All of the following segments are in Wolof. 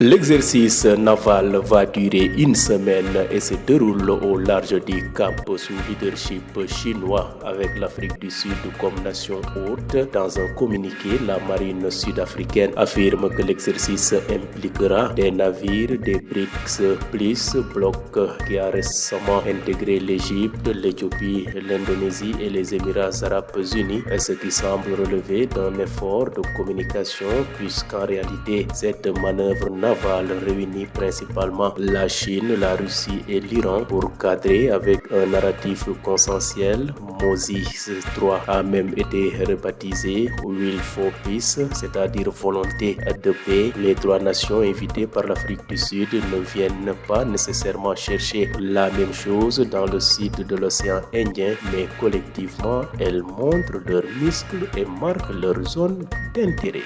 L'exercice naval va durer une semaine et se déroule au large du Cap sous leadership chinois avec l'Afrique du Sud comme nation hôte. Dans un communiqué, la marine sud-africaine affirme que l'exercice impliquera des navires des BRICS+, bloc qui a récemment intégré l'Égypte, l'Éthiopie, l'Indonésie et les Émirats arabes unis, ce qui semble relever d'un effort de communication puisqu'en réalité cette manœuvre navale réunit principalement la Chine, la Russie et l'Iran pour cadrer avec un narratif consensuel. Moses 3 a même été rebaptisé Will for Peace, c'est-à-dire volonté de paix. Les trois nations invitées par l'Afrique du Sud ne viennent pas nécessairement chercher la même chose dans le sud de l'océan Indien, mais collectivement, elles montrent leurs muscles et marquent leur zone d'intérêt.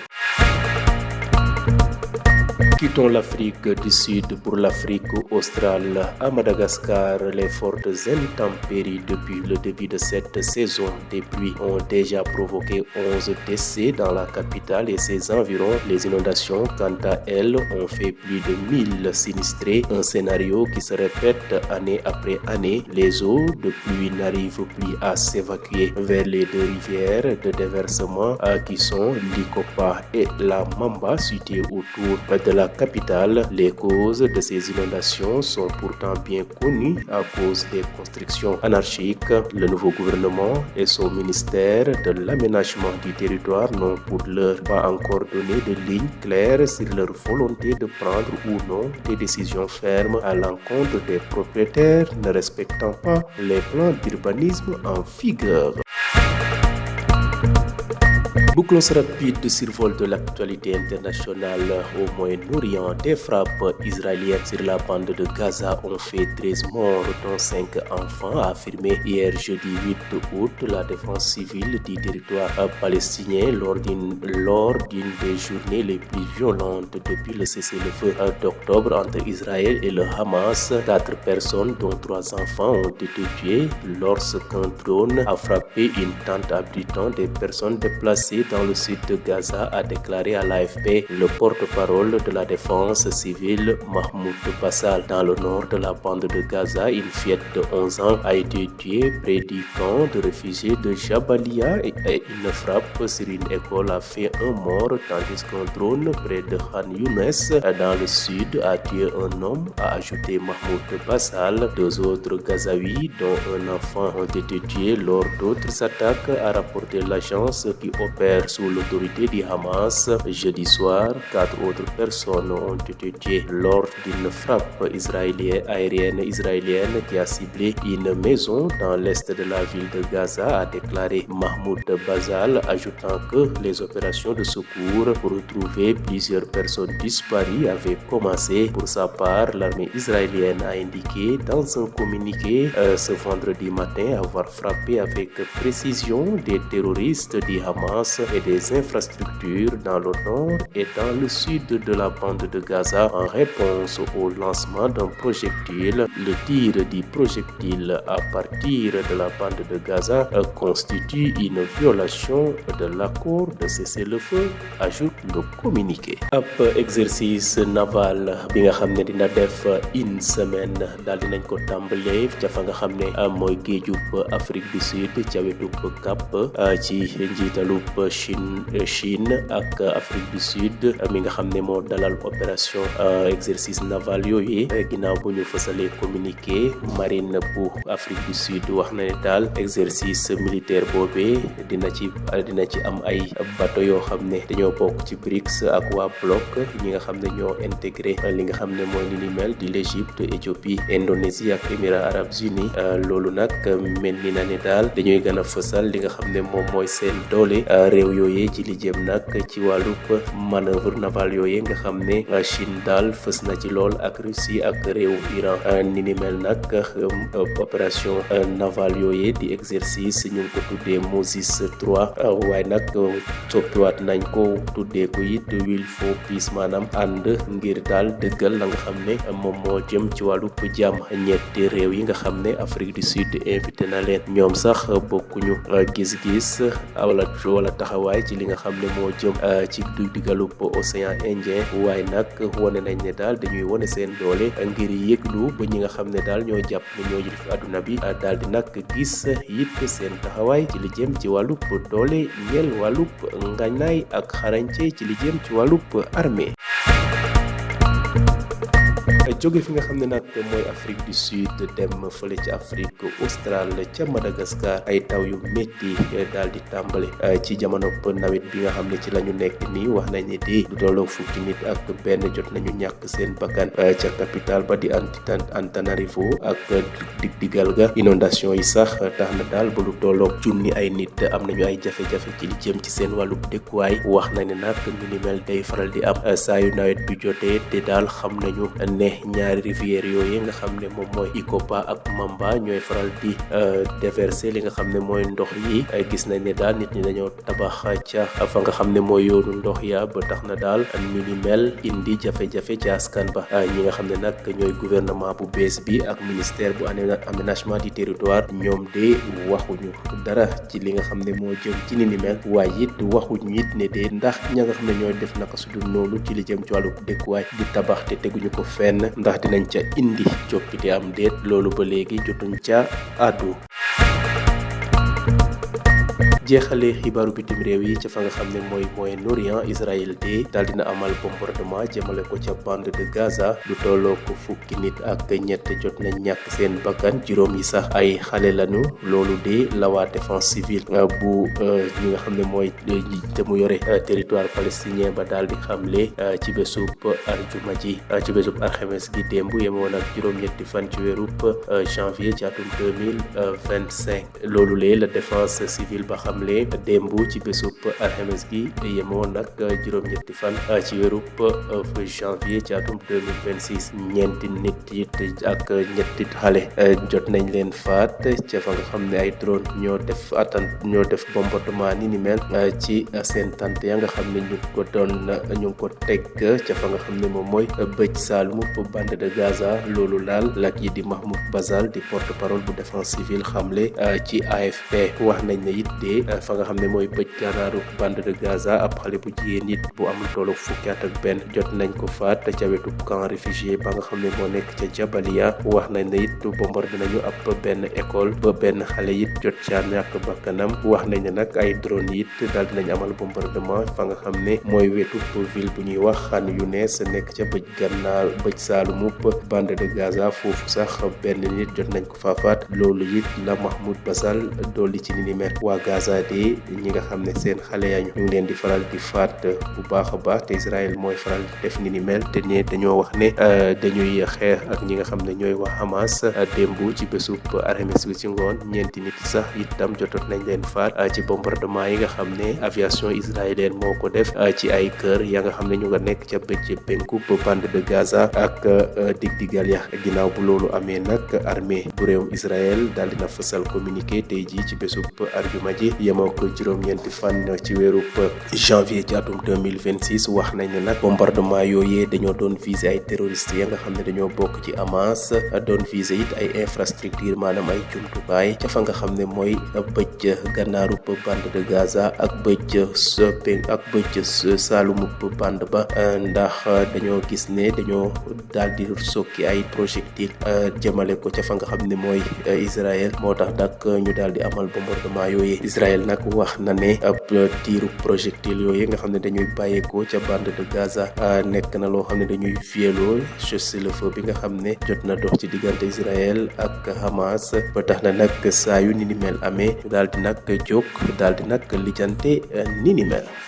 Quittons l'Afrique du Sud pour l'Afrique australe. À Madagascar, les fortes intempéries depuis le début de cette saison des pluies ont déjà provoqué 11 décès dans la capitale et ses environs. Les inondations, quant à elles, ont fait plus de 1000 sinistrés, un scénario qui se répète année après année. Les eaux de pluie n'arrivent plus à s'évacuer vers les deux rivières de déversement qui sont l'Ikopa et la Mamba, situées autour de la capitale. Les causes de ces inondations sont pourtant bien connues à cause des constructions anarchiques. Le nouveau gouvernement et son ministère de l'aménagement du territoire n'ont pour l'heure pas encore donné de ligne claire sur leur volonté de prendre ou non des décisions fermes à l'encontre des propriétaires ne respectant pas les plans d'urbanisme en vigueur. Bouclons ce rapide survol de l'actualité internationale au Moyen-Orient. Des frappes israéliennes sur la bande de Gaza ont fait 13 morts, dont 5 enfants, a affirmé hier jeudi 8 août la défense civile du territoire palestinien lors d'une des journées les plus violentes depuis le cessez-le-feu d'octobre entre Israël et le Hamas. 4 personnes, dont 3 enfants, ont été tuées lorsqu'un drone a frappé une tente abritant des personnes déplacées dans le sud de Gaza, a déclaré à l'AFP le porte-parole de la défense civile Mahmoud Bassal. Dans le nord de la bande de Gaza, une fillette de 11 ans a été tuée près du camp de réfugiés de Jabalia et une frappe sur une école a fait un mort, tandis qu'un drone près de Khan Younes dans le sud a tué un homme, a ajouté Mahmoud Bassal. 2 autres Gazaouis, dont un enfant, ont été tués lors d'autres attaques, a rapporté l'agence qui opère sous l'autorité du Hamas. Jeudi soir, 4 autres personnes ont été tuées lors d'une frappe aérienne israélienne qui a ciblé une maison dans l'est de la ville de Gaza, a déclaré Mahmoud Bassal, ajoutant que les opérations de secours pour retrouver plusieurs personnes disparues avaient commencé. Pour sa part, l'armée israélienne a indiqué dans un communiqué ce vendredi matin avoir frappé avec précision des terroristes du Hamas et des infrastructures dans le nord et dans le sud de la bande de Gaza en réponse au lancement d'un projectile. Le tir du projectile à partir de la bande de Gaza constitue une violation de l'accord de cessez-le-feu, ajoute le communiqué. Ab exercice naval bi nga xam ne dina def une semaine daal dinañ ko tàmbalee ca fa nga xam ne mooy géejub Afrique du Sud ca wetub Cap ci njiitalub Chine ak Afrique du Sud mi nga xam ne moo dalal opération exercice naval yooyu ginnaaw bu ñu fësalee communiqué. Marine bu Afrique du Sud wax na ne daal exercice militaire boobee dina ci am ay bateau yoo xam ne dañoo bokk ci BRICS ak waa bloc ñi nga xam ne ñoo intégré li nga xam ne mooy ni mel di l'Égypte, Éthiopie, Indonésie ak Émirats arabes unis. Loolu nag mel ni na ne daal dañuy gën a fësal li nga xam ne moom mooy seen doole réew yooyee ci li jëm nag ci wàllub manœuvre navale yooyee nga xam ne Chine daal fës na ci lool ak Russie ak réew Iran. Ni mel nag opération navale yooyee di exercice ñu ngi ko tuddee Moses 3 waaye nag soppiwaat nañ ko tuddee ko it Will for Peace, maanaam ànd ngir daal dëggal la nga xam ne moom moo jëm ci wàllub jàmm. ñetti réew yi nga xam ne Afrique du Sud invité na leen ñoom sax bokkuñu gis-gis wala taxawaay ci li nga xam ne moo jëm ci diggalub océan Indien waaye nag wane nañ ne daal dañuy wane seen doole ngir yëglu ba ñi nga xam ne daal ñoo jàpp ne ñoo yilif adduna bi daal di nag gis it seen taxawaay ci li jëm ci wàllub doole ñeel wàllub ngànnaay ak xarañte ci li jëm ci wàllub armée. jóge fi nga xam ne nag mooy Afrique du Sud dem fële ci Afrique australe ca Madagascar ay taw yu métti daal di tàmbale ci jamono nawet bi nga xam ne ci la ñu nekk nii wax nañ ne di lu tolloo fukki nit ak benn jot nañu ñàkk seen bakkan ca capitale ba di Antananarivo ak digdigal ga inondation yi sax tax na daal ba lu tolloo junni ay nit am nañu ay jafe-jafe ci li jëm ci seen wàllu dëkkuwaay wax na ne nag ñu ni mel day faral di am saa yu nawet bi jotee te daal xam nañu ne ñaari rivière yooyu nga xam ne moom mooy Ikopa ak Mamba ñooy faral di déverser li nga xam ne mooy ndox yi gis nañ ne daal nit ñi dañoo tabax ca fa nga xam ne mooy yoonu ndox ya ba tax na daal ñu ni mel indi jafe-jafe ci askan ba ñi nga xam ne nag ñooy gouvernement bu bees bi ak ministère bu aménagement du territoire ñoom de waxuñu dara ci li nga xam ne moo jëm ci ni mel waaye it waxuñu it ne de ndax ña nga xam ne ñooy def naka su dul noonu ci li jëm ci wàllu dëkkuwaay di tabax te teguñu ko fenn ndax dinañ ca indi coppite am déet loolu ba léegi jotuñ ca àddu. jeexale xibaaru bitim réew yi ca fa nga xam ne mooy Moyen-Orient Israël de daal dina amal bombardement jëmale ko ca bande de Gaza lu tolloo ko fukki nit ak ñett jot nañ ñàkk seen bakkan juróom yi sax ay xale lañu loolu de la waa défense civile bu ñi nga xam ne mooy te mu yore territoire palestinien ba daal di xamle ci bésub arjuma ji ci bésub alxames gi démb yemoon ak juróom-ñetti fan ci weerub janvier ci atum 2025 loolu lee la défense civile ba xamle démb ci bésub alxames gi yemoon nag juróom-ñetti fan ci weerub janvier ci atum 2026 ñeenti nit it ak ñetti xale jot nañ leen faat ca fa nga xam ne ay drone ñoo def bombardement ni mel ci seen tante ya nga xam ne ñu ngi ko teg ca fa nga xam ne moom mooy bëj saalumu bande de Gaza loolu laal lak yi di Mahmoud Bazal di porte parole bu défense civile xamle ci AFP wax nañ ne it de fa nga xam ne mooy bëj gànnaaru bande de Gaza ab xale bu jigéen it bu am lu tollu fukki at ak benn jot nañ ko faat ca wetu camp réfugié ba nga xam ne moo nekk ca Jabalia wax nañ ne it bombardé nañu ab benn école ba benn xale it jot ca ñàkk bakkanam wax nañ ne nag ay drone it daal dinañ amal bombardement fa nga xam ne mooy wetu ville bu ñuy wax Khan Younes nekk ca bëj saalumu bande de Gaza foofu sax benn nit jot nañ ko faafaat loolu it la Mahmoud Basal dolli ci ni mel waa Gaza de ñi nga xam ne seen xale yaa ñu ngi leen di faral di faat bu baax a baax te Israël mooy faral di def ni mel te ne dañoo wax ne dañuy xeex ak ñi nga xam ne ñooy waa Hamas démb ci bésub alxames bi ci ngoon ñeenti nit sax itam jotoon nañ leen faat ci bombardement yi nga xam ne aviation israélienne moo ko def ci ay kër ya nga xam ne ñu nga nekk ca bëj penku bande de Gaza ak digdigal ya ginnaaw bu loolu amee nag armée bu réewum Israël daal dina fësal communiqué tey jii ci bésub arjuma ji yemoo ko juróom-ñeenti fan ci weerub janvier ci atum 2026 wax nañ ne nag bombardement yooyee dañoo doon viser ay terroristes ya nga xam ne dañoo bokk ci Hamas doon viser it ay infrastructure maanaam ay jumtukaay ca fa nga xam ne mooy bëj gànnaaru bande de Gaza ak bëj saalumu bande ba ndax dañoo gis ne dañoo daal di sokki ay projectile jëmale ko ca fa nga xam ne mooy Israël moo tax nag ñu daal di amal bombardement yooyee Israël nag wax na ne ab tiiru projectile yooyu nga xam ne dañuy bàyyeekoo ca bande de Gaza nekk na loo xam ne dañuy violoo cessez-le-feu bi nga xam ne jot na dox ci diggante Israël ak Hamas ba tax na nag saa yu ni mel amee daal di nag jóg daal di nag lijjante ni mel.